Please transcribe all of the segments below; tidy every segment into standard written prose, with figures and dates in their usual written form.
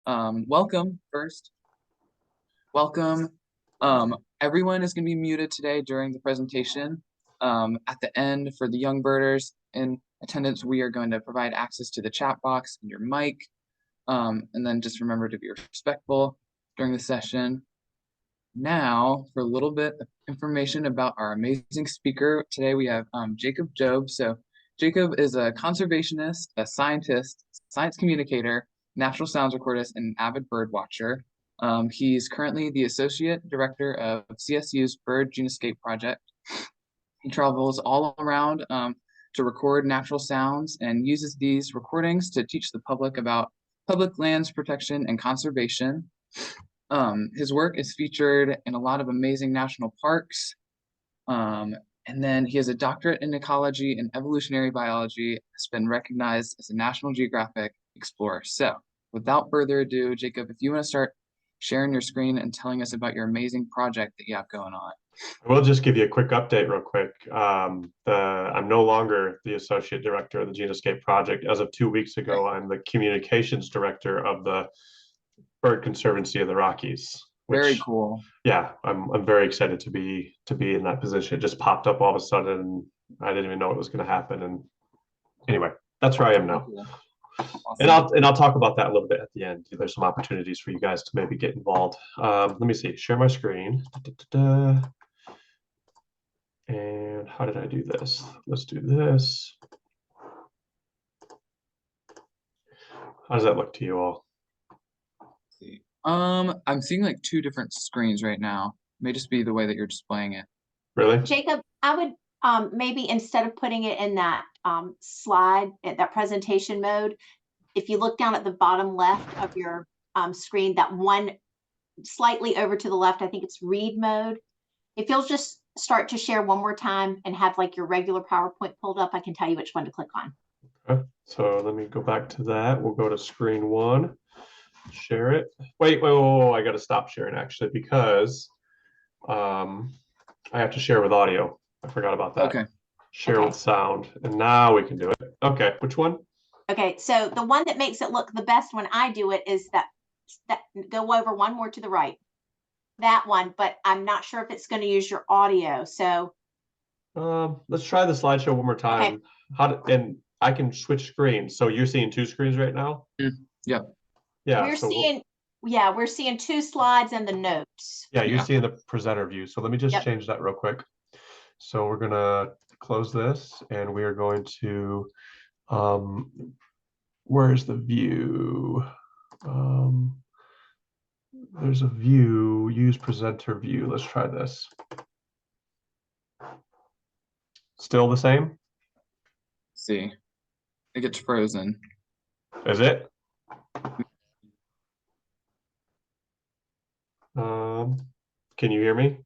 Welcome first. Welcome. Everyone is going to be muted today during the presentation. At the end, for the young birders in attendance, we are going to provide access to the chat box and your mic. And then just remember to be respectful during the session. Now, for a little bit of information about our amazing speaker. Today we have Jacob Job. So Jacob is a conservationist, a scientist, science communicator, natural sounds recordist, and an avid bird watcher. He's currently the Associate Director of CSU's Bird Genescape Project. He travels all around to record natural sounds and uses these recordings to teach the public about public lands protection and conservation. His work is featured in a lot of amazing national parks. And then he has a doctorate in ecology and evolutionary biology, has been recognized as a National Geographic explorer. So without further ado, Jacob, if you want to start sharing your screen and telling us about your amazing project that you have going on. I will just give you a quick update real quick. I'm no longer the Associate Director of the Genescape Project. As of 2 weeks ago, I'm the Communications Director of the Bird Conservancy of the Rockies. Very cool. Yeah, I'm very excited to be in that position. It just popped up all of a sudden. I didn't even know it was going to happen. And anyway, that's where I am now. Awesome. And I'll talk about that a little bit at the end. There's some opportunities for you guys to maybe get involved. Let me see. Share my screen. And how did I do this? Let's do this. How does that look to you all? I'm seeing like two different screens right now. It may just be the way that you're displaying it. Really? Jacob, I would maybe instead of putting it in that slide, at that presentation mode, if you look down at the bottom left of your screen, that one slightly over to the left, I think it's read mode. If you'll just start to share one more time and have like your regular PowerPoint pulled up, I can tell you which one to click on. Okay, so let me go back to that. We'll go to screen one. Share it. Wait, I got to stop sharing actually because I have to share with audio. I forgot about that. Okay. Share with sound, and now we can do it. Okay, which one? Okay, so the one that makes it look the best when I do it is that go over one more to the right. That one, but I'm not sure if it's going to use your audio. So let's try the slideshow one more time. Okay. And I can switch screens. So you're seeing two screens right now? Yeah. Yeah. We're seeing two slides and the notes. Yeah, you're seeing the presenter view. So let me just change that real quick. So we're gonna close this and we are going to where's the view? There's a view, use presenter view. Let's try this. Still the same? Let's see. It gets frozen. Is it? Can you hear me?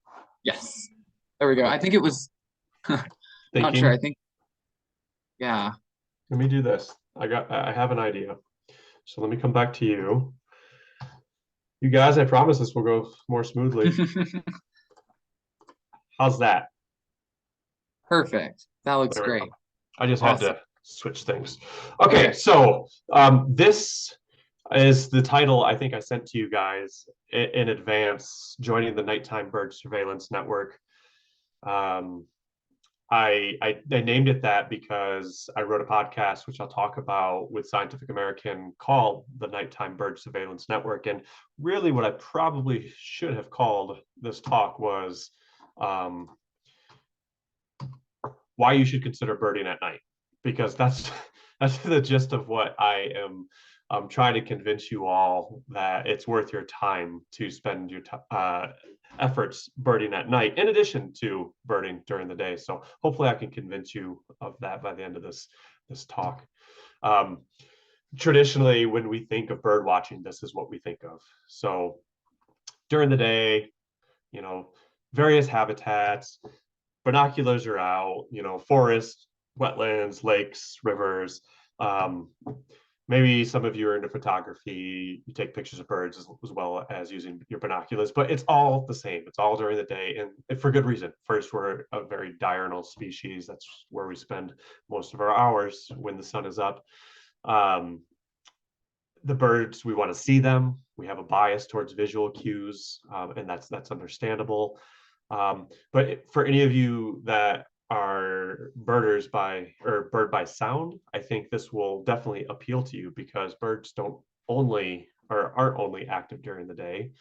Yes. There we go. I think it was not sure. I think yeah. Let me do this. I have an idea. So let me come back to you. You guys, I promise this will go more smoothly. How's that? Perfect. That looks great. I just had to switch things. Okay, so this is the title I think I sent to you guys in advance, joining the Nighttime Bird Surveillance Network. I named it that because I wrote a podcast, which I'll talk about with Scientific American, called the Nighttime Bird Surveillance Network. And really what I probably should have called this talk was why you should consider birding at night, because that's the gist of what I am trying to convince you all, that it's worth your time to spend your efforts birding at night in addition to birding during the day. So hopefully I can convince you of that by the end of this talk. Traditionally, when we think of bird watching, this is what we think of. So during the day, various habitats, binoculars are out, forests, wetlands, lakes, rivers. Maybe some of you are into photography, you take pictures of birds as well as using your binoculars, but it's all the same. It's all during the day, and for good reason. First, we're a very diurnal species. That's where we spend most of our hours when the sun is up. the birds, we want to see them. We have a bias towards visual cues, and that's understandable. But for any of you that are birders bird by sound, I think this will definitely appeal to you, because birds aren't only active during the day.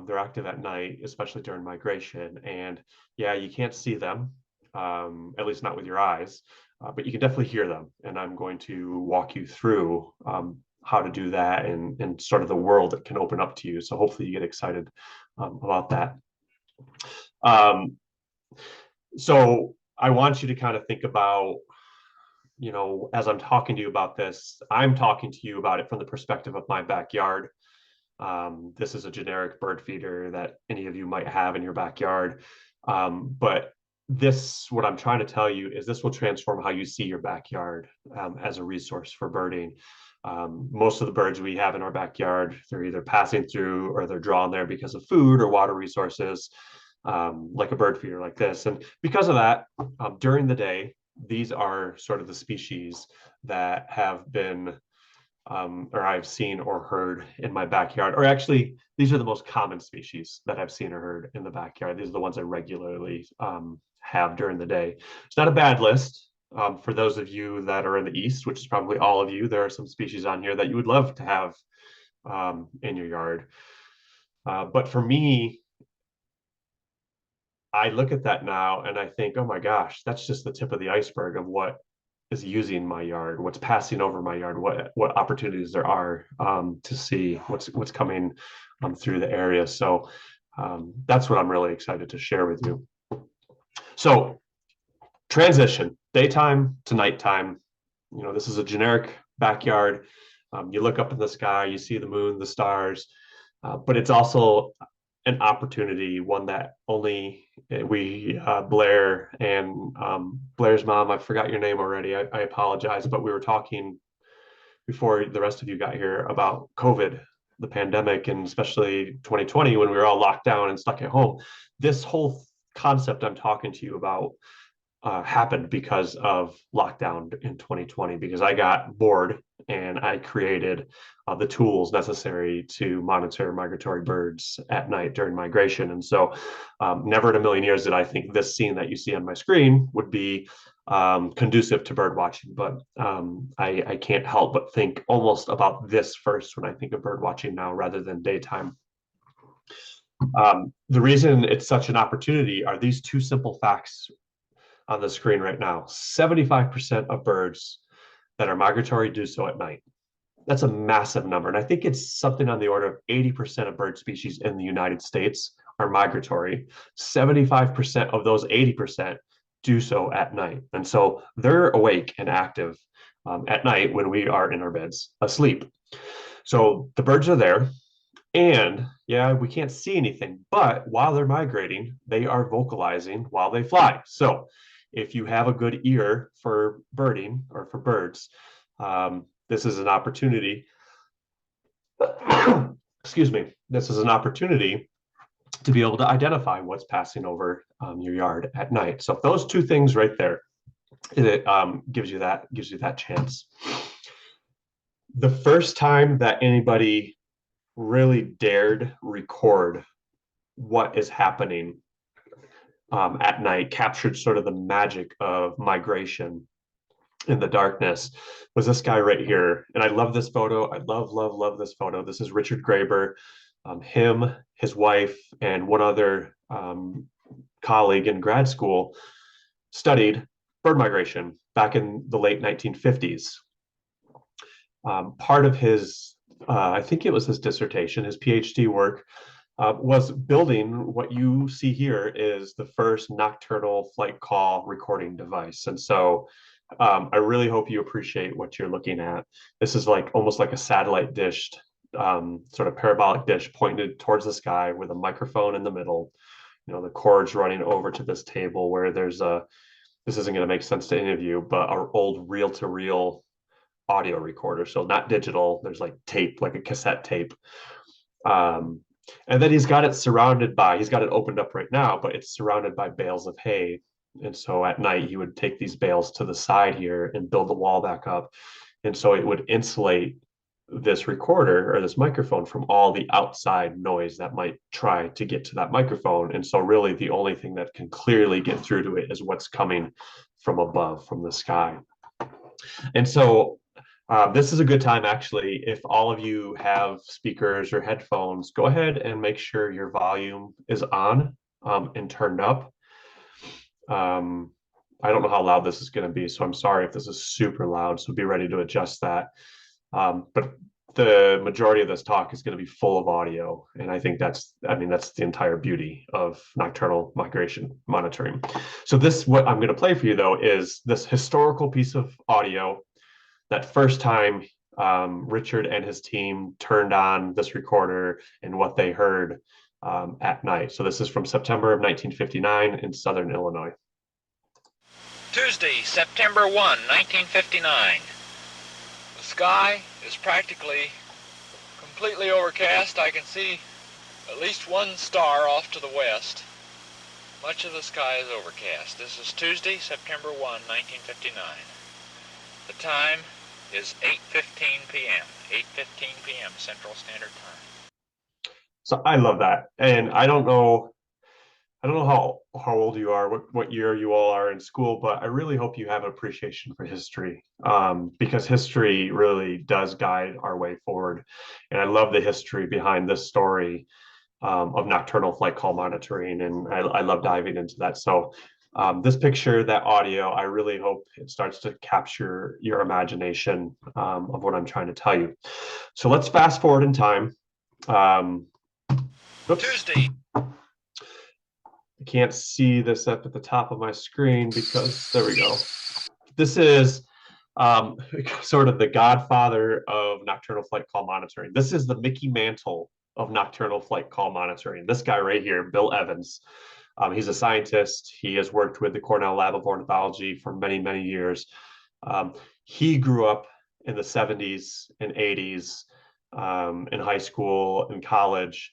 They're active at night, especially during migration. And yeah, you can't see them, at least not with your eyes, but you can definitely hear them. And I'm going to walk you through how to do that, and sort of the world that can open up to you. So hopefully you get excited about that. So I want you to kind of think about, as I'm talking to you about this, I'm talking to you about it from the perspective of my backyard. This is a generic bird feeder that any of you might have in your backyard. But what I'm trying to tell you is this will transform how you see your backyard as a resource for birding. Most of the birds we have in our backyard, they're either passing through or they're drawn there because of food or water resources, like a bird feeder like this. And because of that, during the day, these are sort of the species that have been or I've seen or heard in my backyard. Or actually, these are the most common species that I've seen or heard in the backyard. These are the ones I regularly have during the day. It's not a bad list. For those of you that are in the East, which is probably all of you, there are some species on here that you would love to have in your yard. But for me, I look at that now and I think, oh my gosh, that's just the tip of the iceberg of what is using my yard, what's passing over my yard, what opportunities there are to see what's coming through the area. So that's what I'm really excited to share with you. So transition, daytime to nighttime. This is a generic backyard. You look up in the sky, you see the moon, the stars, but it's also an opportunity, one that only Blair and Blair's mom, I forgot your name already, I apologize, but we were talking before the rest of you got here about COVID, the pandemic, and especially 2020 when we were all locked down and stuck at home. This whole concept I'm talking to you about happened because of lockdown in 2020, because I got bored and I created the tools necessary to monitor migratory birds at night during migration. And so never in a million years did I think this scene that you see on my screen would be conducive to bird watching. But I can't help but think almost about this first when I think of bird watching now rather than daytime. The reason it's such an opportunity are these two simple facts on the screen right now. 75% of birds that are migratory do so at night. That's a massive number. And I think it's something on the order of 80% of bird species in the United States are migratory. 75% of those 80% do so at night. And so they're awake and active at night when we are in our beds asleep. So the birds are there. And yeah, we can't see anything, but while they're migrating, they are vocalizing while they fly. So if you have a good ear for birding or for birds, this is an opportunity. Excuse me. This is an opportunity to be able to identify what's passing over your yard at night. So those two things right there, it gives you that chance. The first time that anybody really dared record what is happening at night, captured sort of the magic of migration in the darkness, was this guy right here. And I love this photo. I love this photo. This is Richard Graeber. Him, his wife, and one other colleague in grad school studied bird migration back in the late 1950s. Part of his I think it was his dissertation, his PhD work, was building what you see here is the first nocturnal flight call recording device. And so I really hope you appreciate what you're looking at. This is almost like a satellite dished, sort of parabolic dish pointed towards the sky with a microphone in the middle. The cords running over to this table where there's this isn't going to make sense to any of you, but our old reel-to-reel audio recorder. So not digital, there's tape, like a cassette tape. And then he's got it opened up right now, but it's surrounded by bales of hay. And so at night he would take these bales to the side here and build the wall back up. And so it would insulate this recorder or this microphone from all the outside noise that might try to get to that microphone. And so really the only thing that can clearly get through to it is what's coming from above, from the sky. And so this is a good time, actually, if all of you have speakers or headphones, go ahead and make sure your volume is on and turned up. I don't know how loud this is going to be, so I'm sorry if this is super loud, so be ready to adjust that. But the majority of this talk is going to be full of audio, and I think that's the entire beauty of nocturnal migration monitoring. So what I'm going to play for you, though, is this historical piece of audio. That first time Richard and his team turned on this recorder and what they heard at night. So this is from September of 1959 in Southern Illinois. Tuesday, September 1, 1959. The sky is practically completely overcast. I can see at least one star off to the west. Much of the sky is overcast. This is Tuesday, September 1, 1959. The time is 8:15 p.m. 8:15 p.m. Central Standard Time. So I love that. And I don't know how old you are, what year you all are in school, but I really hope you have an appreciation for history, because history really does guide our way forward. And I love the history behind this story of nocturnal flight call monitoring, and I love diving into that. So this picture, that audio, I really hope it starts to capture your imagination of what I'm trying to tell you. So let's fast forward in time. Tuesday. I can't see this up at the top of my screen because there we go. This is sort of the godfather of nocturnal flight call monitoring. This is the Mickey Mantle of nocturnal flight call monitoring. This guy right here, Bill Evans. He's a scientist. He has worked with the Cornell Lab of Ornithology for many, many years. He grew up in the 70s and 80s in high school and college,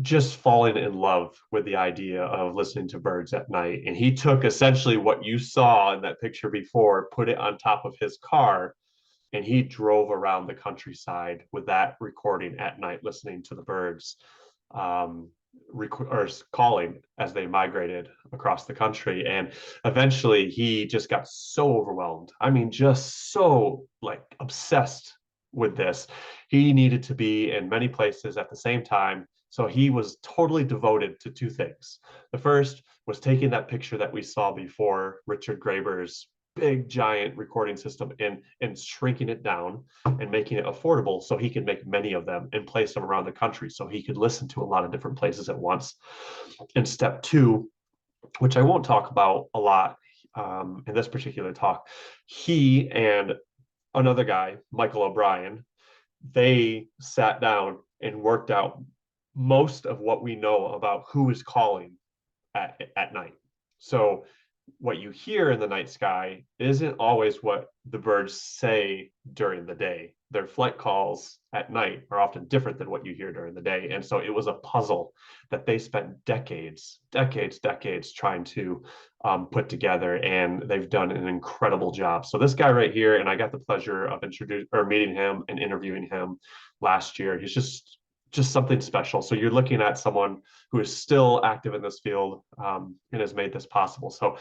just falling in love with the idea of listening to birds at night. And he took essentially what you saw in that picture before, put it on top of his car, and he drove around the countryside with that recording at night, listening to the birds or calling as they migrated across the country. And eventually he just got so overwhelmed. I mean, just so like obsessed with this. He needed to be in many places at the same time. So he was totally devoted to two things. The first was taking that picture that we saw before, Richard Graeber's big giant recording system, and shrinking it down and making it affordable so he could make many of them and place them around the country so he could listen to a lot of different places at once. And step two, which I won't talk about a lot in this particular talk, he and another guy, Michael O'Brien, they sat down and worked out most of what we know about who is calling at night. So what you hear in the night sky isn't always what the birds say during the day. Their flight calls at night are often different than what you hear during the day. And so it was a puzzle that they spent decades trying to put together, and they've done an incredible job. So this guy right here, and I got the pleasure of meeting him and interviewing him last year. He's just something special. So you're looking at someone who is still active in this field and has made this possible. So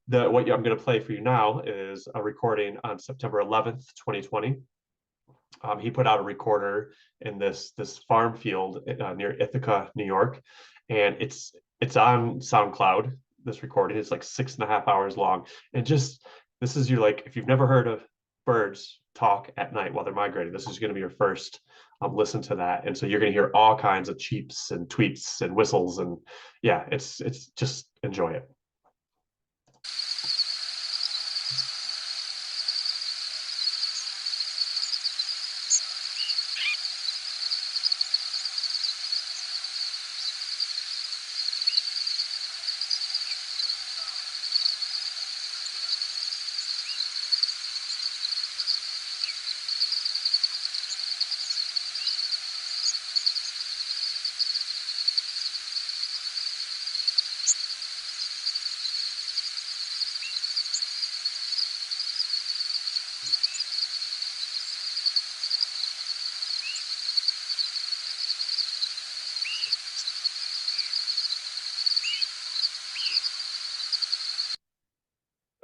what I'm going to play for you now is a recording on September 11th, 2020. He put out a recorder in this farm field near Ithaca, New York, and it's on SoundCloud. This recording is like 6.5 hours long, and this is if you've never heard of birds talk at night while they're migrating, this is going to be your first listen to that. And so you're going to hear all kinds of cheeps and tweets and whistles, and yeah, it's just enjoy it.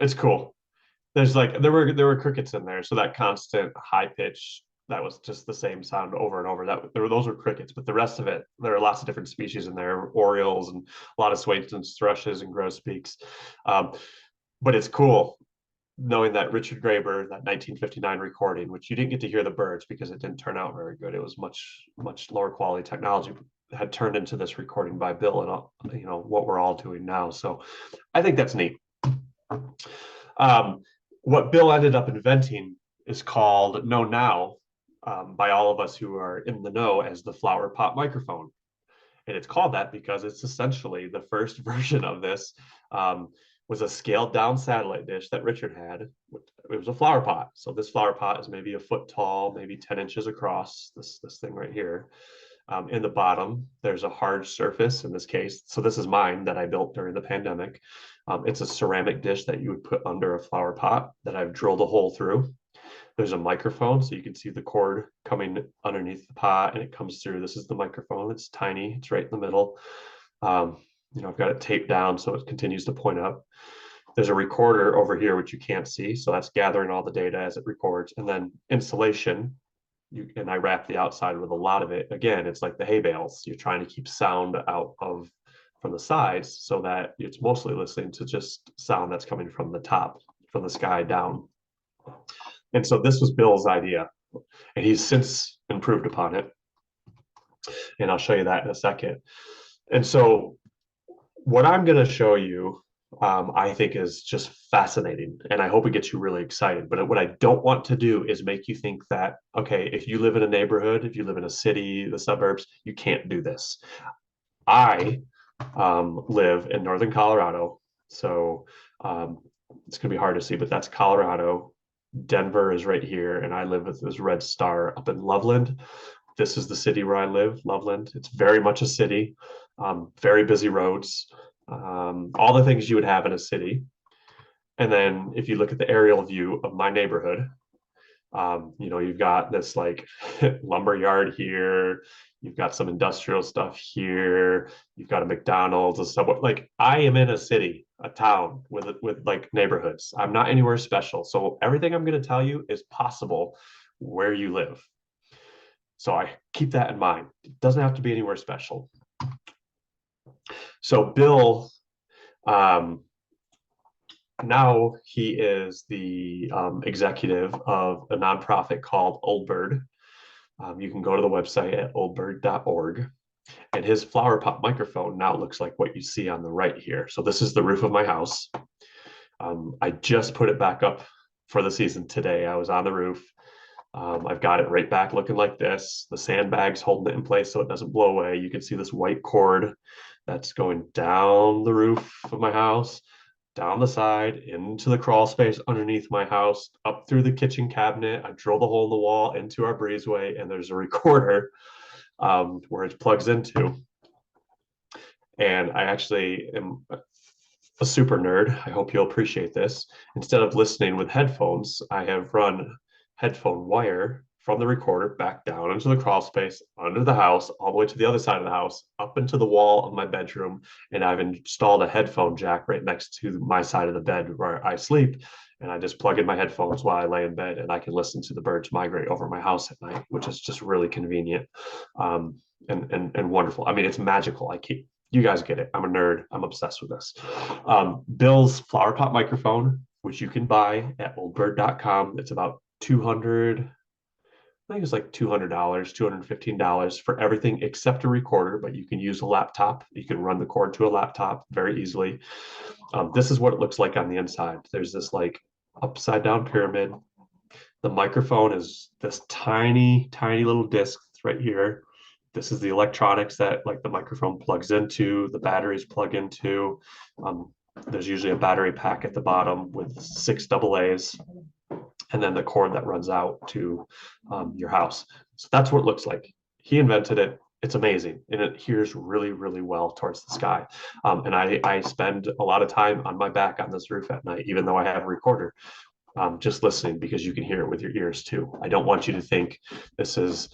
It's cool. There's like there were crickets in there, so that constant high pitch, that was just the same sound over and over. Those were crickets, but the rest of it, there are lots of different species in there, orioles and a lot of Swainson's thrushes and grosbeaks. But it's cool knowing that Richard Graeber, that 1959 recording, which you didn't get to hear the birds because it didn't turn out very good. It was much lower quality technology, had turned into this recording by Bill, and what we're all doing now. So I think that's neat. What Bill ended up inventing is called Know Now, by all of us who are in the know, as the flower pot microphone. And it's called that because it's essentially the first version of this. Was a scaled down satellite dish that Richard had. It was a flower pot. So this flower pot is maybe a foot tall, maybe 10 inches across, this thing right here. In the bottom, there's a hard surface in this case. So this is mine that I built during the pandemic. It's a ceramic dish that you would put under a flower pot that I've drilled a hole through. There's a microphone, so you can see the cord coming underneath the pot, and it comes through. This is the microphone. It's tiny. It's right in the middle. I've got it taped down so it continues to point up. There's a recorder over here, which you can't see. So that's gathering all the data as it records. And then insulation, and I wrap the outside with a lot of it. Again, it's like the hay bales. You're trying to keep sound out from the sides so that it's mostly listening to just sound that's coming from the top, from the sky down. And so this was Bill's idea, and he's since improved upon it. And I'll show you that in a second. And so what I'm going to show you, I think is just fascinating, and I hope it gets you really excited. But what I don't want to do is make you think that, okay, if you live in a neighborhood, if you live in a city, the suburbs, you can't do this. I live in northern Colorado, so it's going to be hard to see, but that's Colorado. Denver is right here, and I live with this red star up in Loveland. This is the city where I live, Loveland. It's very much a city, very busy roads, all the things you would have in a city. And then if you look at the aerial view of my neighborhood, you've got this like lumber yard here, you've got some industrial stuff here, you've got a McDonald's, a Subway. Like, I am in a city, a town with like neighborhoods. I'm not anywhere special. So everything I'm going to tell you is possible where you live. So I keep that in mind. It doesn't have to be anywhere special. So Bill, now he is the executive of a nonprofit called Old Bird. You can go to the website at oldbird.org. And his flower pot microphone now looks like what you see on the right here. So this is the roof of my house. I just put it back up for the season today. I was on the roof. I've got it right back looking like this. The sandbags holding it in place so it doesn't blow away. You can see this white cord that's going down the roof of my house, down the side, into the crawl space underneath my house, up through the kitchen cabinet. I drilled a hole in the wall into our breezeway, and there's a recorder where it plugs into. And I actually am a super nerd. I hope you'll appreciate this. Instead of listening with headphones, I have run headphone wire from the recorder back down into the crawl space, under the house, all the way to the other side of the house, up into the wall of my bedroom. And I've installed a headphone jack right next to my side of the bed where I sleep. And I just plug in my headphones while I lay in bed, and I can listen to the birds migrate over my house at night, which is just really convenient and wonderful. I mean, it's magical. You guys get it. I'm a nerd. I'm obsessed with this. Bill's flower pot microphone, which you can buy at oldbird.com. It's about $200. I think it's like $200, $215 for everything except a recorder, but you can use a laptop. You can run the cord to a laptop very easily. This is what it looks like on the inside. There's this like upside down pyramid. The microphone is this tiny, tiny little disc right here. This is the electronics that like the microphone plugs into, the batteries plug into. There's usually a battery pack at the bottom with 6 AA's. And then the cord that runs out to your house. So that's what it looks like. He invented it. It's amazing. And it hears really, really well towards the sky. And I spend a lot of time on my back on this roof at night, even though I have a recorder. just listening, because you can hear it with your ears too. I don't want you to think this is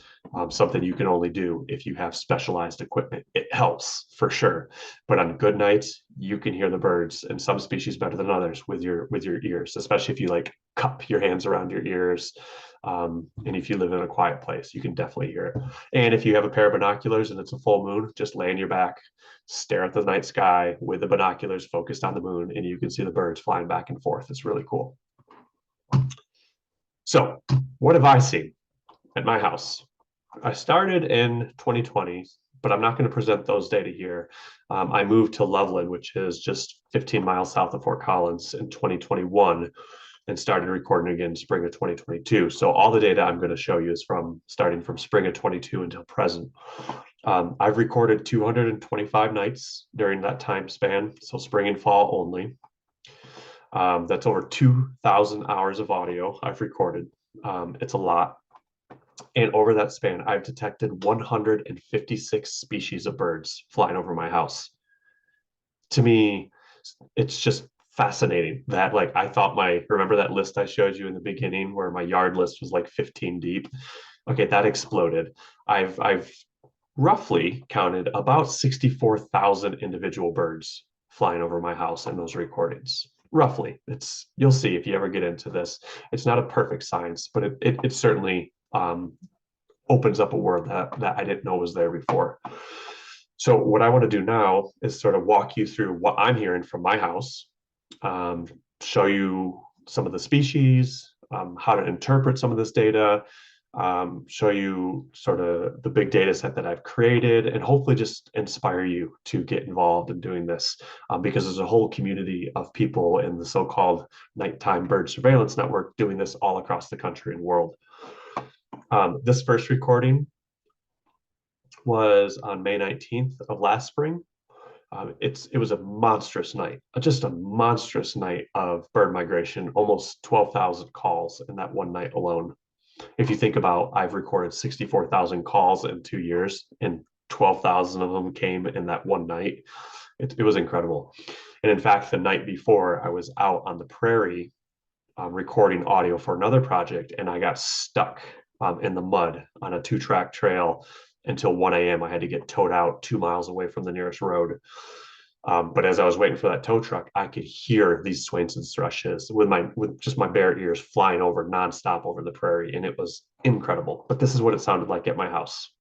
something you can only do if you have specialized equipment. It helps for sure, but on good nights, you can hear the birds, and some species better than others with your ears, especially if you like cup your hands around your ears. And if you live in a quiet place, you can definitely hear it. And if you have a pair of binoculars and it's a full moon, just lay on your back, stare at the night sky with the binoculars focused on the moon, and you can see the birds flying back and forth. It's really cool. So what have I seen at my house? I started in 2020, but I'm not going to present those data here. I moved to Loveland, which is just 15 miles south of Fort Collins, in 2021, and started recording again in spring of 2022. So all the data I'm going to show you is starting from spring of 22 until present. I've recorded 225 nights during that time span, so spring and fall only. That's over 2,000 hours of audio I've recorded. It's a lot. And over that span, I've detected 156 species of birds flying over my house. To me, it's just fascinating that, like, I thought remember that list I showed you in the beginning where my yard list was like 15 deep? Okay, that exploded. I've roughly counted about 64,000 individual birds flying over my house in those recordings. Roughly. You'll see if you ever get into this. It's not a perfect science, but it certainly opens up a world that I didn't know was there before. So what I want to do now is sort of walk you through what I'm hearing from my house, show you some of the species, how to interpret some of this data, show you sort of the big data set that I've created, and hopefully just inspire you to get involved in doing this, because there's a whole community of people in the so-called nighttime bird surveillance network doing this all across the country and world. This first recording was on May 19th of last spring. It was a monstrous night, just a monstrous night of bird migration, almost 12,000 calls in that one night alone. If you think about, I've recorded 64,000 calls in 2 years, and 12,000 of them came in that one night. It was incredible. And in fact, the night before, I was out on the prairie recording audio for another project, and I got stuck in the mud on a 2-track trail until 1 a.m. I had to get towed out 2 miles away from the nearest road. But as I was waiting for that tow truck, I could hear these Swainson's thrushes with just my bare ears flying over nonstop over the prairie, and it was incredible. But this is what it sounded like at my house.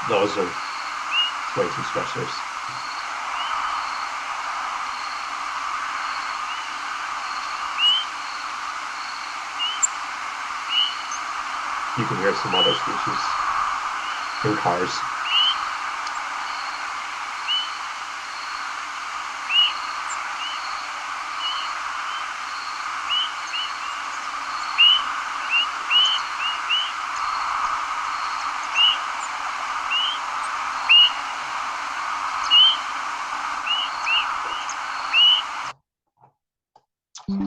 Those are Swainson's thrushes. You can hear some other species in cars.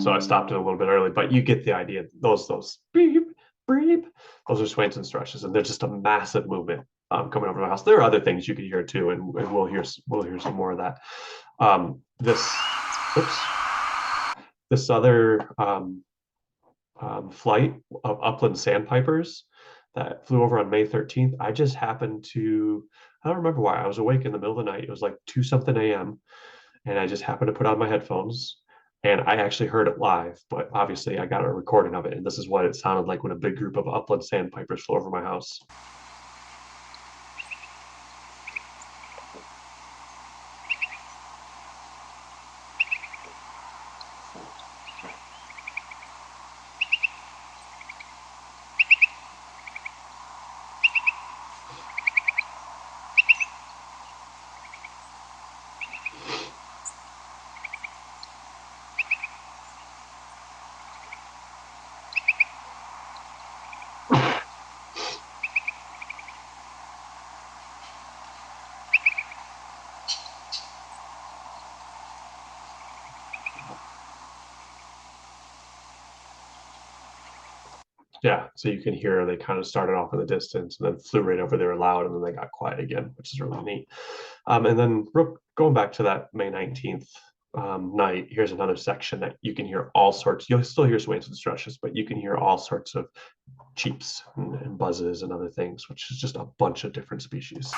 So I stopped it a little bit early, but you get the idea. Those beep, beep, those are Swainson's thrushes, and they're just a massive movement coming over my house. There are other things you can hear too, and we'll hear some more of that. This other flight of upland sandpipers that flew over on May 13th. I just happened to, I don't remember why, I was awake in the middle of the night. It was like 2 something a.m. and I just happened to put on my headphones, and I actually heard it live, but obviously I got a recording of it, and this is what it sounded like when a big group of upland sandpipers flew over my house. Yeah, so you can hear they kind of started off in the distance and then flew right over there loud, and then they got quiet again, which is really neat. And then going back to that May 19th night, here's another section that you can hear all sorts. You'll still hear swains and thrushes, but you can hear all sorts of cheeps and buzzes and other things, which is just a bunch of different species.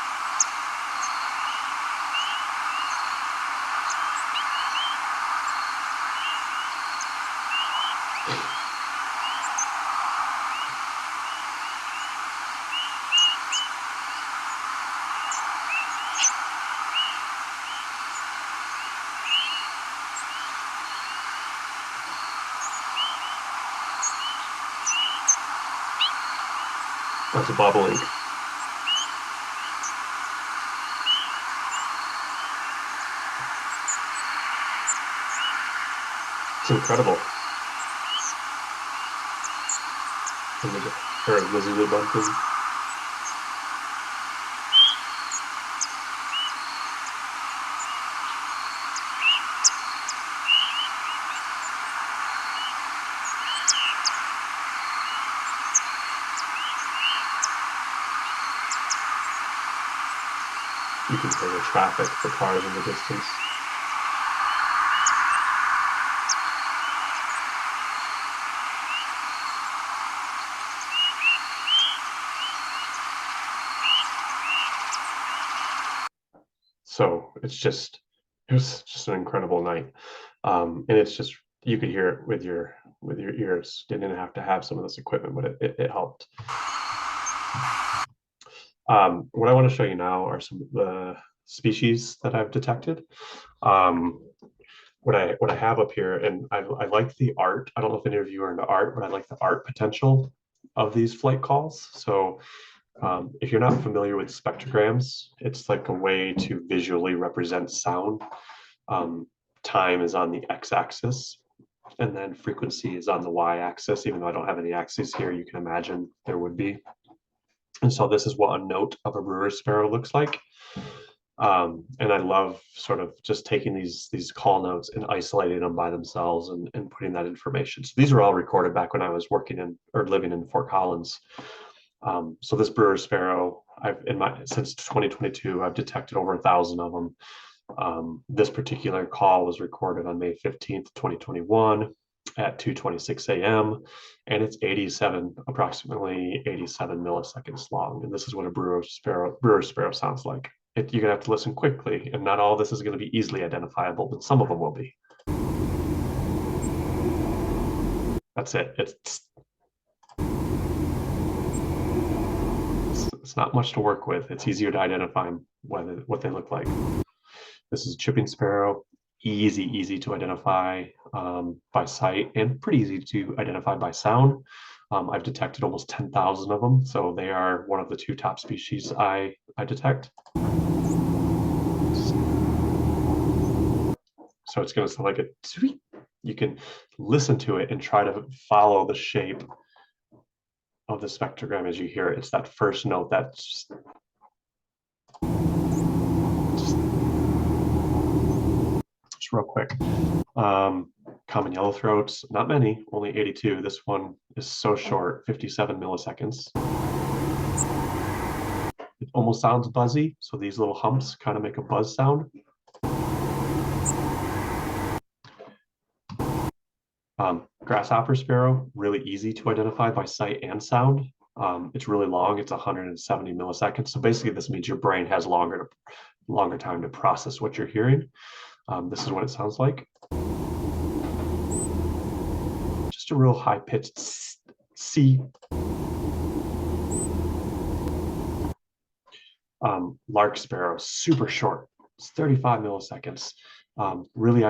That's a bobolink. It's incredible. And there's a pair of lizard bumping. You can hear the traffic, the cars in the distance. So it was just an incredible night. And it's just, you could hear it with your ears. Didn't have to have some of this equipment, but it helped. What I want to show you now are some of the species that I've detected. What I have up here, and I like the art. I don't know if any of you are into art, but I like the art potential of these flight calls. So if you're not familiar with spectrograms, it's like a way to visually represent sound. Time is on the x-axis, and then frequency is on the y-axis. Even though I don't have any axes here, you can imagine there would be. And so this is what a note of a brewer sparrow looks like. And I love sort of just taking these call notes and isolating them by themselves and putting that information. So these are all recorded back when I was working in or living in Fort Collins. So this brewer sparrow, since 2022, I've detected over 1,000 of them. This particular call was recorded on May 15th, 2021 at 2:26 a.m. and it's approximately 87 milliseconds long. And this is what a brewer sparrow sounds like. You're gonna have to listen quickly, and not all of this is gonna be easily identifiable, but some of them will be. That's it. It's not much to work with. It's easier to identify what they look like. This is a chipping sparrow. Easy to identify by sight, and pretty easy to identify by sound. I've detected almost 10,000 of them, so they are one of the 2 top species I detect. So it's going to sound like a tweet. You can listen to it and try to follow the shape of the spectrogram as you hear it. It's that first note that's just real quick. Common yellowthroats, not many, only 82. This one is so short, 57 milliseconds. It almost sounds buzzy, so these little humps kind of make a buzz sound. Grasshopper sparrow, really easy to identify by sight and sound. It's really long, it's 170 milliseconds. So basically this means your brain has longer time to process what you're hearing. This is what it sounds like. Just a real high-pitched C. Lark sparrow, super short. It's 35 milliseconds. Really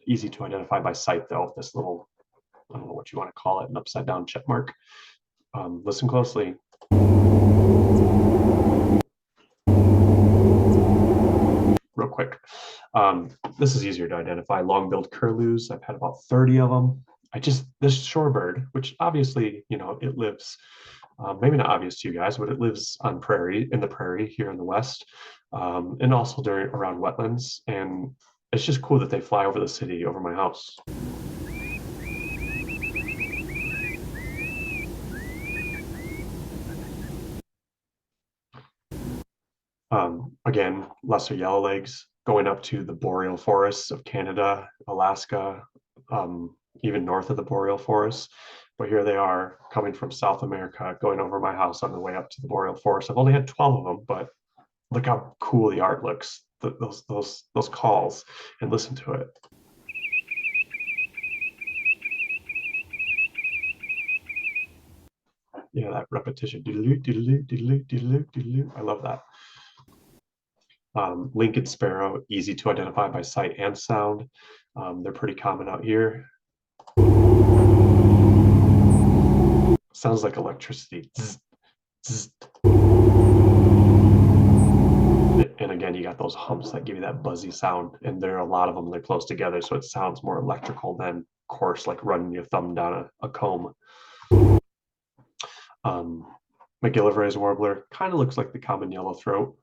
easy to identify by sight, though. This little, I don't know what you want to call it, an upside down check mark. Listen closely. Real quick. This is easier to identify. Long-billed curlews. I've had about 30 of them. This shorebird, which obviously, it lives, maybe not obvious to you guys, but it lives in the prairie here in the West, and also around wetlands. And it's just cool that they fly over the city, over my house. Again, lesser yellowlegs going up to the boreal forests of Canada, Alaska, even north of the boreal forests. But here they are coming from South America, going over my house on the way up to the boreal forest. I've only had 12 of them, but look how cool the art looks. Those calls, and listen to it. Yeah, that repetition. I love that. Lincoln sparrow, easy to identify by sight and sound. They're pretty common out here. Sounds like electricity. Zzz, zzz. And again, you got those humps that give you that buzzy sound, and there are a lot of them. They're close together, so it sounds more electrical than coarse, like running your thumb down a comb. McGillivray's warbler kind of looks like the common yellow throat.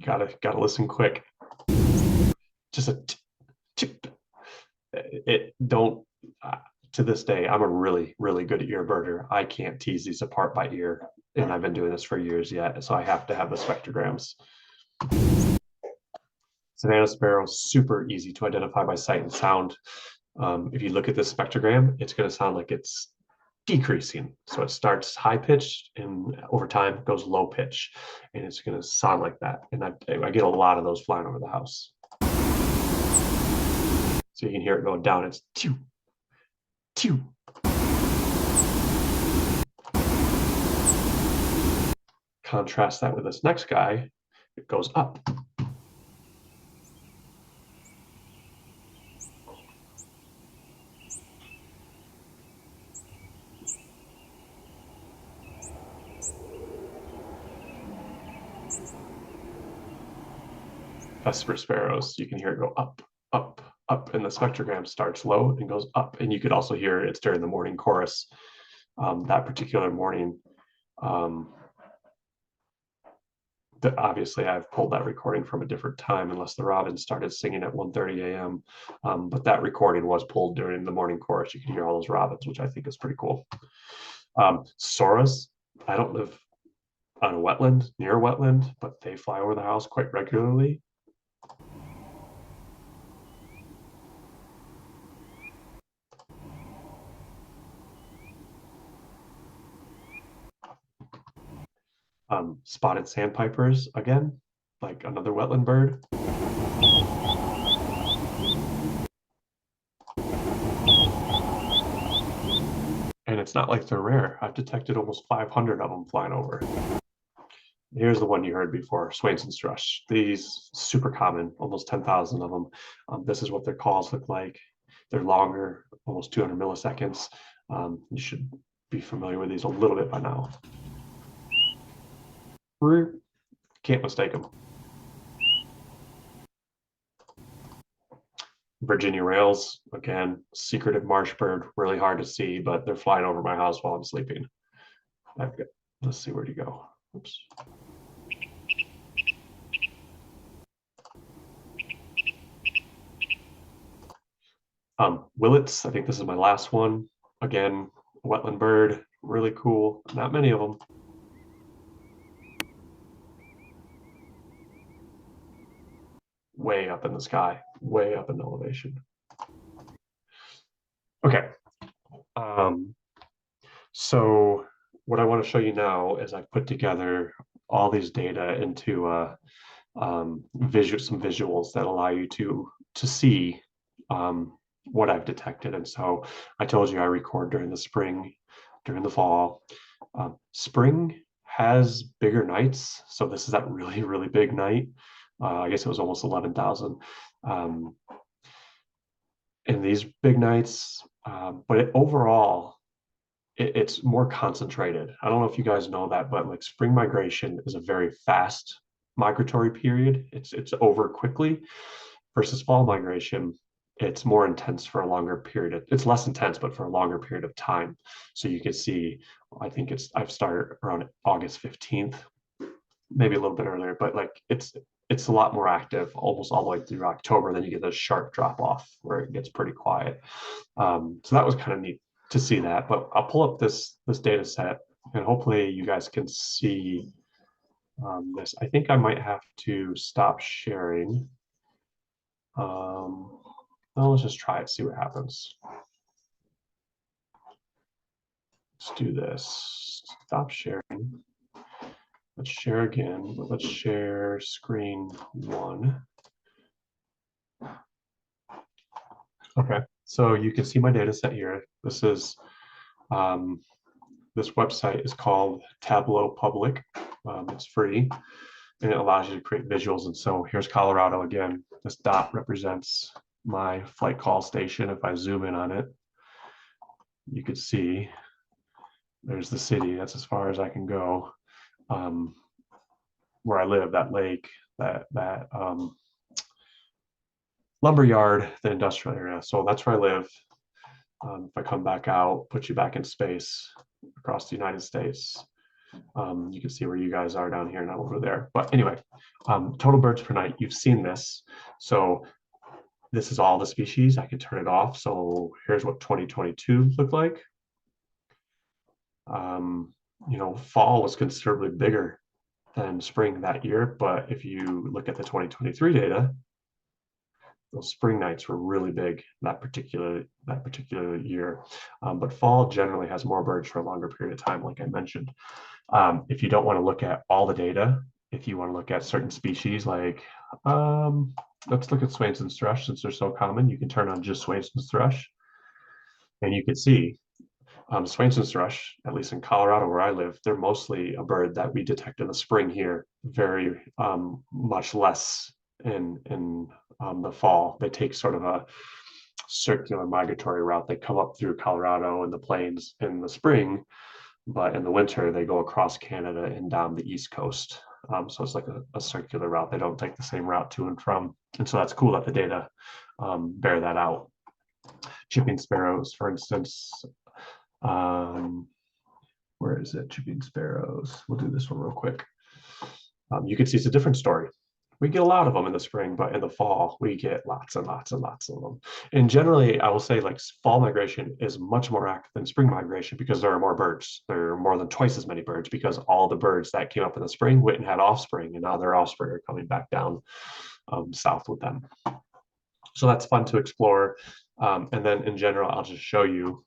Gotta listen quick. Just a tip. It don't. To this day, I'm a really good ear birder. I can't tease these apart by ear, and I've been doing this for years yet, so I have to have the spectrograms. Savannah sparrow, super easy to identify by sight and sound. If you look at this spectrogram, it's going to sound like it's decreasing. So it starts high pitched and over time goes low pitch, and it's going to sound like that. And I get a lot of those flying over the house. So you can hear it going down. It's tew, tew. Contrast that with this next guy. It goes up. Vesper sparrows, you can hear it go up, up, up, and the spectrogram starts low and goes up. And you could also hear it's during the morning chorus. That particular morning, obviously I've pulled that recording from a different time, unless the robins started singing at 1:30 a.m. But that recording was pulled during the morning chorus. You can hear all those robins, which I think is pretty cool. Soras, I don't live on a wetland, near a wetland, but they fly over the house quite regularly. Spotted sandpipers, again, like another wetland bird. And it's not like they're rare. I've detected almost 500 of them flying over. Here's the one you heard before, Swainson's thrush. These super common, almost 10,000 of them. This is what their calls look like. They're longer, almost 200 milliseconds. You should be familiar with these a little bit by now. Can't mistake them. Virginia rails, again, secretive marsh bird, really hard to see, but they're flying over my house while I'm sleeping. Let's see where to go. Oops. Willets, I think this is my last one. Again, wetland bird, really cool. Not many of them. Way up in the sky, way up in elevation. Okay. So what I want to show you now is I've put together all these data into some visuals that allow you to see what I've detected. And so I told you I record during the spring, during the fall. Spring has bigger nights. So this is that really big night. I guess it was almost 11,000. In these big nights, but overall, it's more concentrated. I don't know if you guys know that, but like spring migration is a very fast migratory period. It's over quickly, versus fall migration, it's more intense for a longer period. It's less intense, but for a longer period of time. So you can see, I think I've started around August 15th, maybe a little bit earlier, but like it's a lot more active almost all the way through October. Then you get a sharp drop off where it gets pretty quiet. So that was kind of neat to see that, but I'll pull up this data set and hopefully you guys can see this. I think I might have to stop sharing. Well, let's just try it, see what happens. Let's do this. Stop sharing. Let's share again, but let's share screen 1. Okay, so you can see my data set here. This is this website is called Tableau Public. It's free and it allows you to create visuals. And so here's Colorado again. This dot represents my flight call station. If I zoom in on it, you can see there's the city. That's as far as I can go. Where I live, that lake, that lumber yard, the industrial area. So that's where I live. If I come back out, put you back in space across the United States, you can see where you guys are down here, not over there. But anyway, total birds per night, you've seen this. So this is all the species. I can turn it off. So here's what 2022 looked like. You know, fall was considerably bigger than spring that year. But if you look at the 2023 data, those spring nights were really big that particular year. But fall generally has more birds for a longer period of time, like I mentioned. If you don't want to look at all the data, if you want to look at certain species, like let's look at Swainson's thrush, since they're so common. You can turn on just Swainson's thrush, and you can see Swainson's thrush, at least in Colorado where I live, they're mostly a bird that we detect in the spring here, very much less in the fall. They take sort of a circular migratory route. They come up through Colorado and the plains in the spring, but in the winter they go across Canada and down the East Coast. So it's like a circular route. They don't take the same route to and from. And so that's cool that the data bear that out. Chipping sparrows, for instance, where is it? Chipping sparrows. We'll do this one real quick. You can see it's a different story. We get a lot of them in the spring, but in the fall, we get lots and lots and lots of them. And generally, I will say like fall migration is much more active than spring migration because there are more birds. There are more than twice as many birds because all the birds that came up in the spring went and had offspring, and now their offspring are coming back down south with them. So that's fun to explore. And then in general, I'll just show you.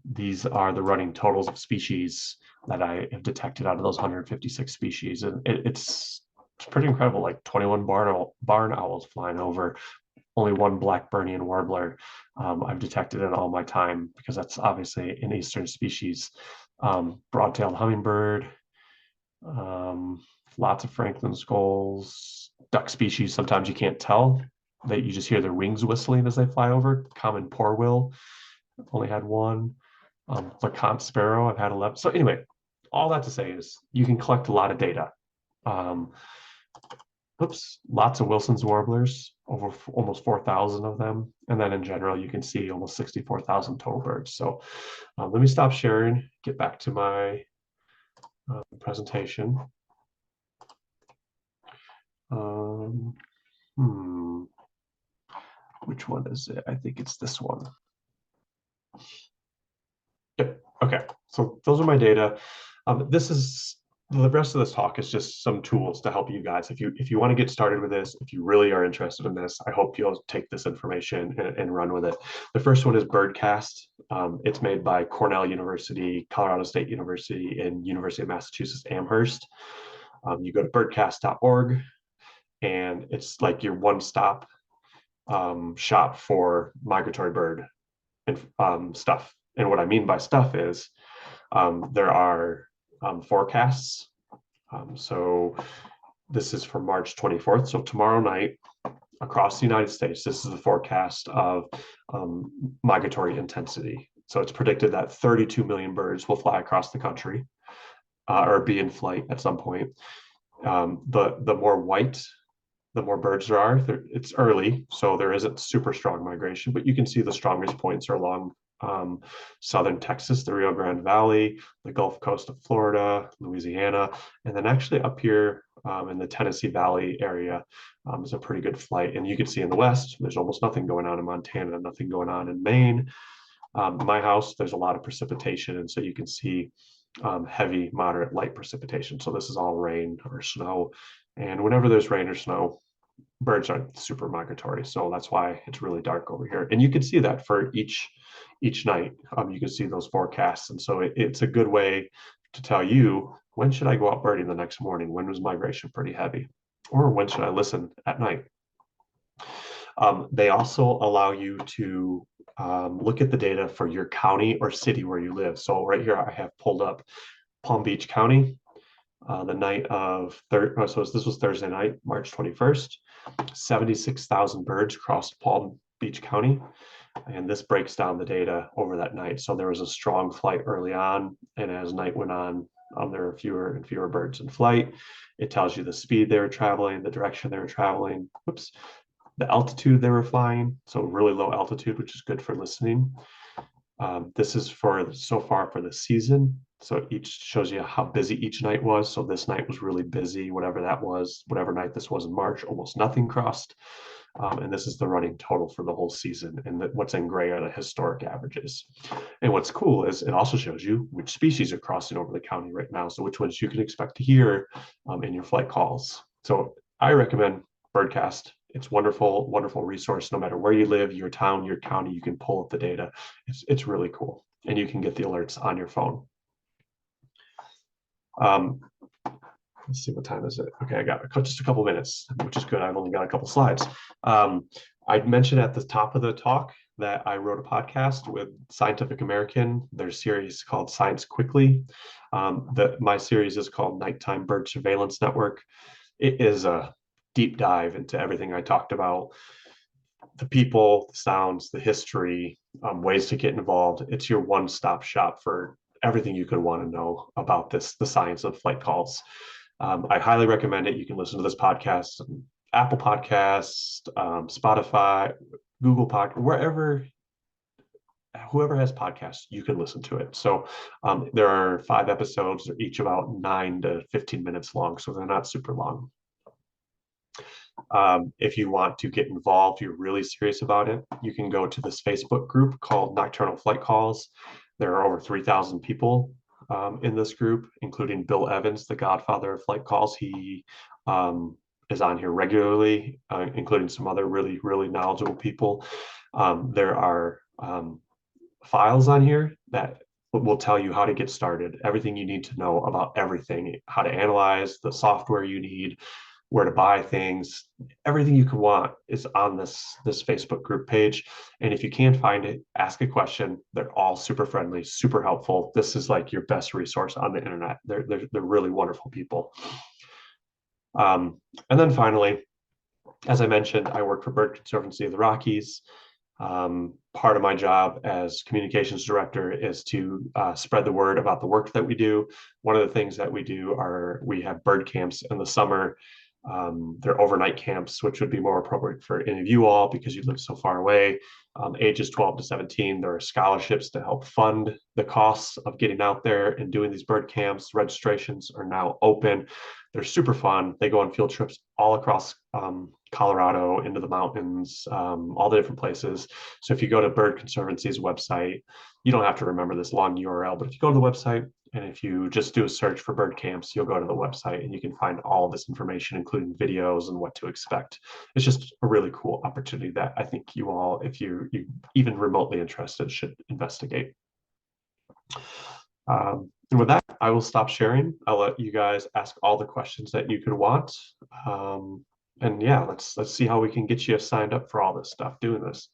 These are the running totals of species that I have detected out of those 156 species. And it's pretty incredible, like 21 barn owls flying over, only 1 Blackburnian warbler I've detected in all my time, because that's obviously an eastern species. Broad-tailed hummingbird, lots of Franklin skulls, duck species. Sometimes you can't tell, that you just hear their wings whistling as they fly over. Common poorwill, only had 1. LeConte sparrow, I've had 11. So anyway, all that to say is you can collect a lot of data. Lots of Wilson's warblers, over almost 4,000 of them. And then in general, you can see almost 64,000 total birds. So let me stop sharing, get back to my presentation. Which one is it? I think it's this one. Yep. Okay, so those are my data. This is the rest of this talk is just some tools to help you guys. If you want to get started with this, if you really are interested in this, I hope you'll take this information and run with it. The first one is Birdcast. It's made by Cornell University, Colorado State University, and University of Massachusetts Amherst. You go to birdcast.org, and it's like your one-stop shop for migratory bird and stuff. And what I mean by stuff is there are forecasts. So this is for March 24th. So tomorrow night across the United States, this is the forecast of migratory intensity. So it's predicted that 32 million birds will fly across the country or be in flight at some point. The more white, the more birds there are. It's early, so there isn't super strong migration, but you can see the strongest points are along southern Texas, the Rio Grande Valley, the Gulf Coast of Florida, Louisiana, and then actually up here in the Tennessee Valley area is a pretty good flight. And you can see in the west, there's almost nothing going on in Montana, nothing going on in Maine. My house, there's a lot of precipitation, and so you can see heavy, moderate, light precipitation. So this is all rain or snow. And whenever there's rain or snow, birds aren't super migratory. So that's why it's really dark over here. And you can see that for each night. You can see those forecasts. And so it's a good way to tell you, when should I go out birding the next morning? When was migration pretty heavy? Or when should I listen at night? They also allow you to look at the data for your county or city where you live. So right here, I have pulled up Palm Beach County, the night of, so this was Thursday night, March 21st, 76,000 birds crossed Palm Beach County. And this breaks down the data over that night. So there was a strong flight early on, and as night went on, there were fewer and fewer birds in flight. It tells you the speed they were traveling, the direction they were traveling, whoops, the altitude they were flying, so really low altitude, which is good for listening. This is for so far for the season. So each shows you how busy each night was. So this night was really busy, whatever that was, whatever night this was in March, almost nothing crossed. And this is the running total for the whole season. And what's in gray are the historic averages. And what's cool is it also shows you which species are crossing over the county right now. So which ones you can expect to hear in your flight calls. So I recommend Birdcast. It's wonderful, wonderful resource. No matter where you live, your town, your county, you can pull up the data. It's really cool. And you can get the alerts on your phone. Let's see, what time is it? Okay, I got just a couple minutes, which is good. I've only got a couple slides. I mentioned at the top of the talk that I wrote a podcast with Scientific American, their series called Science Quickly. My series is called Nighttime Bird Surveillance Network. It is a deep dive into everything I talked about, the people, the sounds, the history, ways to get involved. It's your one-stop shop for everything you could want to know about the science of flight calls. I highly recommend it. You can listen to this podcast, Apple Podcasts, Spotify, Google Podcast, whoever has podcasts, you can listen to it. So there are 5 episodes, they're each about 9 to 15 minutes long, so they're not super long. If you want to get involved, you're really serious about it, you can go to this Facebook group called Nocturnal Flight Calls. There are over 3,000 people in this group, including Bill Evans, the godfather of flight calls. He is on here regularly, including some other really, really knowledgeable people. There are files on here that will tell you how to get started, everything you need to know about everything, how to analyze, the software you need, where to buy things, everything you could want is on this Facebook group page. And if you can't find it, ask a question. They're all super friendly, super helpful. This is like your best resource on the internet. They're really wonderful people. And then finally, as I mentioned, I work for Bird Conservancy of the Rockies. Part of my job as communications director is to spread the word about the work that we do. One of the things that we do we have bird camps in the summer. They're overnight camps, which would be more appropriate for any of you all because you live so far away. Ages 12 to 17, there are scholarships to help fund the costs of getting out there and doing these bird camps. Registrations are now open. They're super fun. They go on field trips all across Colorado, into the mountains, all the different places. So if you go to Bird Conservancy's website, you don't have to remember this long URL, but if you go to the website and if you just do a search for bird camps, you'll go to the website and you can find all of this information, including videos and what to expect. It's just a really cool opportunity that I think you all, if you're even remotely interested, should investigate. And with that, I will stop sharing. I'll let you guys ask all the questions that you could want. And yeah, let's see how we can get you signed up for all this stuff, doing this.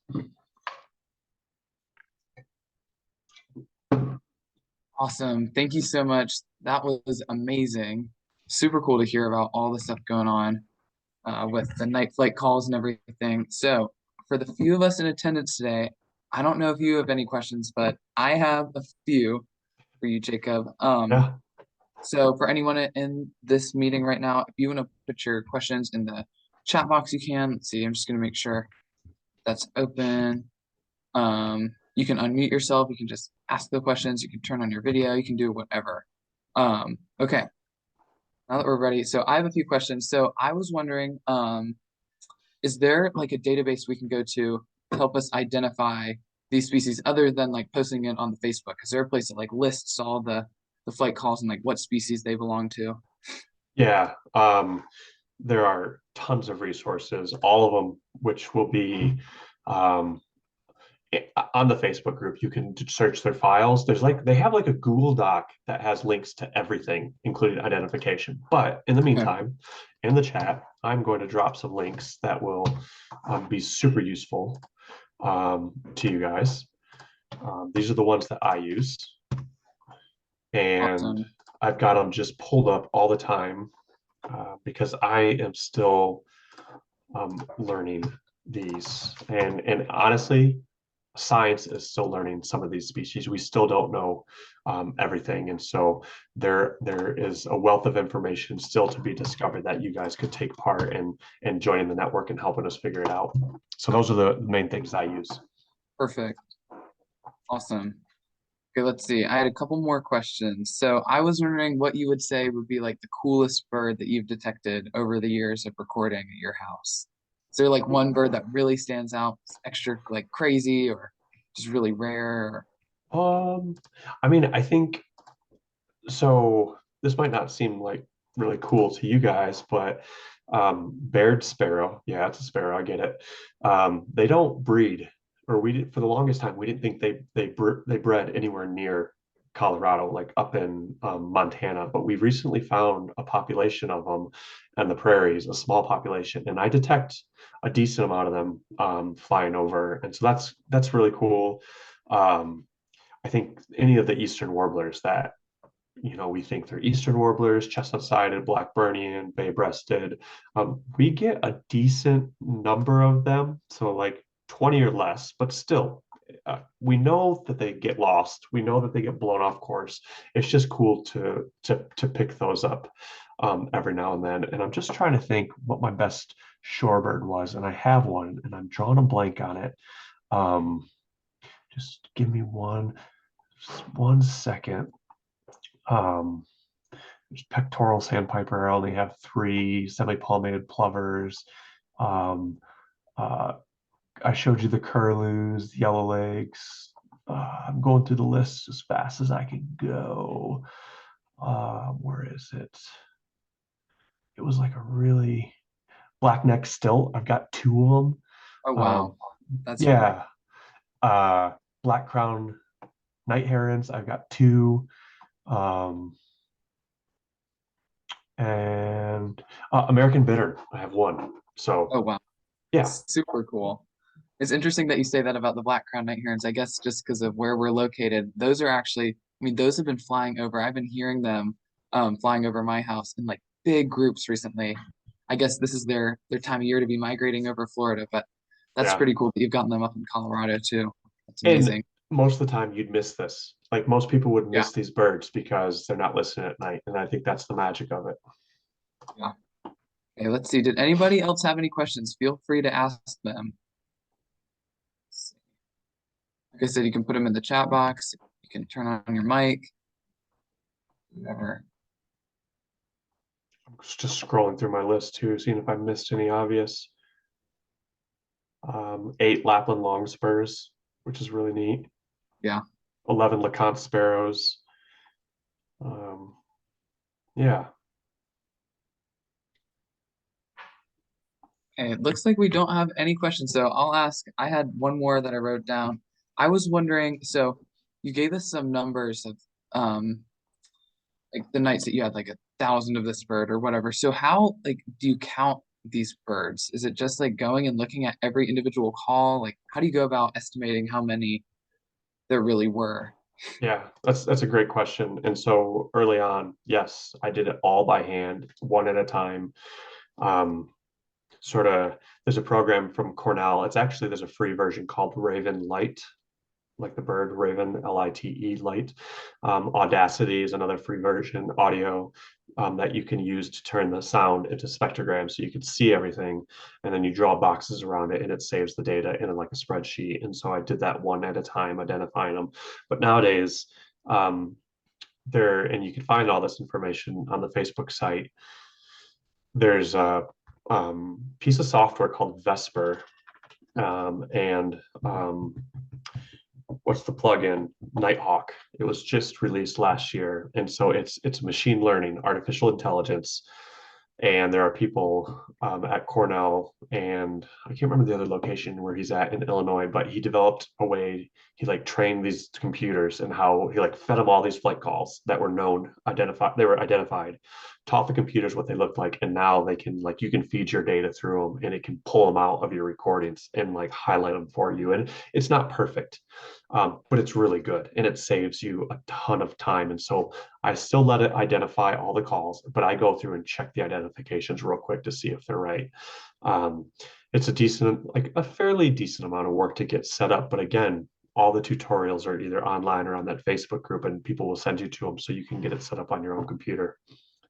Awesome. Thank you so much. That was amazing. Super cool to hear about all the stuff going on with the night flight calls and everything. So for the few of us in attendance today, I don't know if you have any questions, but I have a few for you, Jacob. Yeah. So for anyone in this meeting right now, if you want to put your questions in the chat box, you can. Let's see, I'm just going to make sure that's open. You can unmute yourself. You can just ask the questions. You can turn on your video. You can do whatever. Okay, now that we're ready. So I have a few questions. So I was wondering, is there like a database we can go to help us identify these species other than like posting it on the Facebook? Is there a place that like lists all the the flight calls and like what species they belong to? Yeah, there are tons of resources, all of them, which will be um, on the Facebook group. You can search their files. They have like a Google Doc that has links to everything, including identification. But in the Okay. meantime, in the chat, I'm going to drop some links that will be super useful to you guys. These are the ones that I use, and Awesome. I've got them just pulled up all the time because I am still learning these, and honestly, science is still learning some of these species. We still don't know everything, and so there is a wealth of information still to be discovered that you guys could take part in and joining the network and helping us figure it out. So those are the main things I use. Perfect. Awesome. Okay, let's see. I had a couple more questions. So I was wondering what you would say would be like the coolest bird that you've detected over the years of recording at your house. Is there like one bird that really stands out, extra like crazy or just really rare? I mean, I think so. This might not seem like really cool to you guys, but Baird sparrow, yeah, it's a sparrow, I get it. They don't breed, or we did for the longest time. We didn't think they bred anywhere near Colorado, like up in Montana. But we've recently found a population of them in the prairies, a small population, and I detect a decent amount of them flying over, and so that's really cool. I think any of the eastern warblers that we think they're eastern warblers, chestnut-sided, black-burnian, bay-breasted. We get a decent number of them, so like 20 or less, but still, we know that they get lost. We know that they get blown off course. It's just cool to pick those up every now and then. And I'm just trying to think what my best shorebird was, and I have one, and I'm drawing a blank on it. Just give me one second. There's pectoral sandpiper. I only have 3 semi-palmated plovers. I showed you the curlews, the yellow legs. I'm going through the list as fast as I can go. Where is it? It was like a really black-neck stilt. I've got 2 of them. Oh wow, that's yeah. Black crown night herons. I've got 2. And American bittern, I have 1. So oh wow, yeah, super cool. It's interesting that you say that about the black crowned night herons. I guess just because of where we're located, those are actually, I mean, those have been flying over. I've been hearing them flying over my house in like big groups recently. I guess this is their time of year to be migrating over Florida, but that's yeah. pretty cool that you've gotten them up in Colorado too. That's And amazing. most of the time you'd miss this. Like most people would Yeah, miss these birds because they're not listening at night. And I think that's the magic of it. yeah. Okay, let's see. Did anybody else have any questions? Feel free to ask them. Like I said, you can put them in the chat box. You can turn on your mic, whatever. I'm just scrolling through my list too, seeing if I missed any obvious. 8 Lapland longspurs, which is really neat. Yeah. 11 LeConte sparrows. Yeah. Okay, it looks like we don't have any questions, so I'll ask. I had one more that I wrote down. I was wondering, so you gave us some numbers of like the nights that you had like 1,000 of this bird or whatever. So how like do you count these birds? Is it just like going and looking at every individual call? Like how do you go about estimating how many there really were? Yeah, that's a great question. And so early on, yes, I did it all by hand, one at a time. Sort of, there's a program from Cornell. There's a free version called Raven Light, like the bird Raven, Lite, Light. Audacity is another free version, audio, that you can use to turn the sound into spectrograms so you can see everything. And then you draw boxes around it and it saves the data in like a spreadsheet. And so I did that one at a time, identifying them. But nowadays, and you can find all this information on the Facebook site. There's a piece of software called Vesper, and what's the plugin? Nighthawk. It was just released last year, and so it's machine learning, artificial intelligence, and there are people at Cornell, and I can't remember the other location where he's at in Illinois, but he developed a way, he like trained these computers and how he like fed them all these flight calls that were known, identified, taught the computers what they looked like, and now they can like, you can feed your data through them and it can pull them out of your recordings and like highlight them for you. And it's not perfect, but it's really good and it saves you a ton of time. And so I still let it identify all the calls, but I go through and check the identifications real quick to see if they're right. It's a fairly decent amount of work to get set up. But again, all the tutorials are either online or on that Facebook group, and people will send you to them so you can get it set up on your own computer.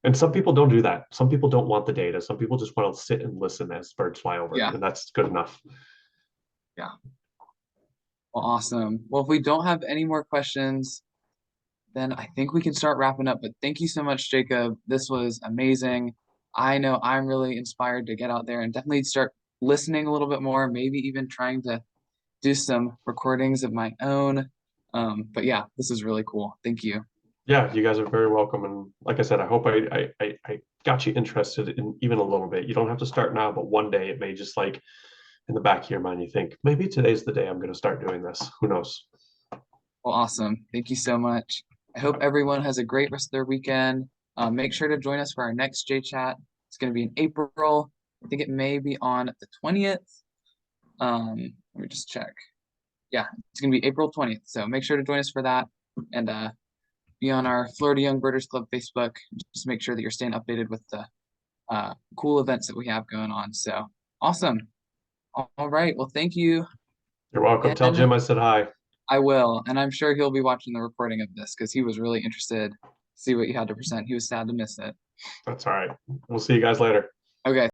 And some people don't do that. Some people don't want the data. Some people just want to sit and listen as birds fly over, and that's good enough. Yeah. Well, awesome. Well, if we don't have any more questions, then I think we can start wrapping up. But thank you so much, Jacob. This was amazing. I know I'm really inspired to get out there and definitely start listening a little bit more, maybe even trying to do some recordings of my own. But yeah, this is really cool. Thank you. Yeah, you guys are very welcome. And like I said, I hope I got you interested in even a little bit. You don't have to start now, but one day it may just like in the back of your mind, you think, maybe today's the day I'm going to start doing this. Who knows? Well, awesome. Thank you so much. I hope everyone has a great rest of their weekend. Make sure to join us for our next JayChat. It's going to be in April. I think it may be on the 20th. Let me just check. Yeah, it's going to be April 20th. So make sure to join us for that. And be on our Florida Young Birders Club Facebook. Just make sure that you're staying updated with the cool events that we have going on. So awesome. All right. Well, thank you. You're welcome. Tell Jim I said hi. I will. And I'm sure he'll be watching the recording of this because he was really interested to see what you had to present. He was sad to miss it. That's all right. We'll see you guys later. Okay.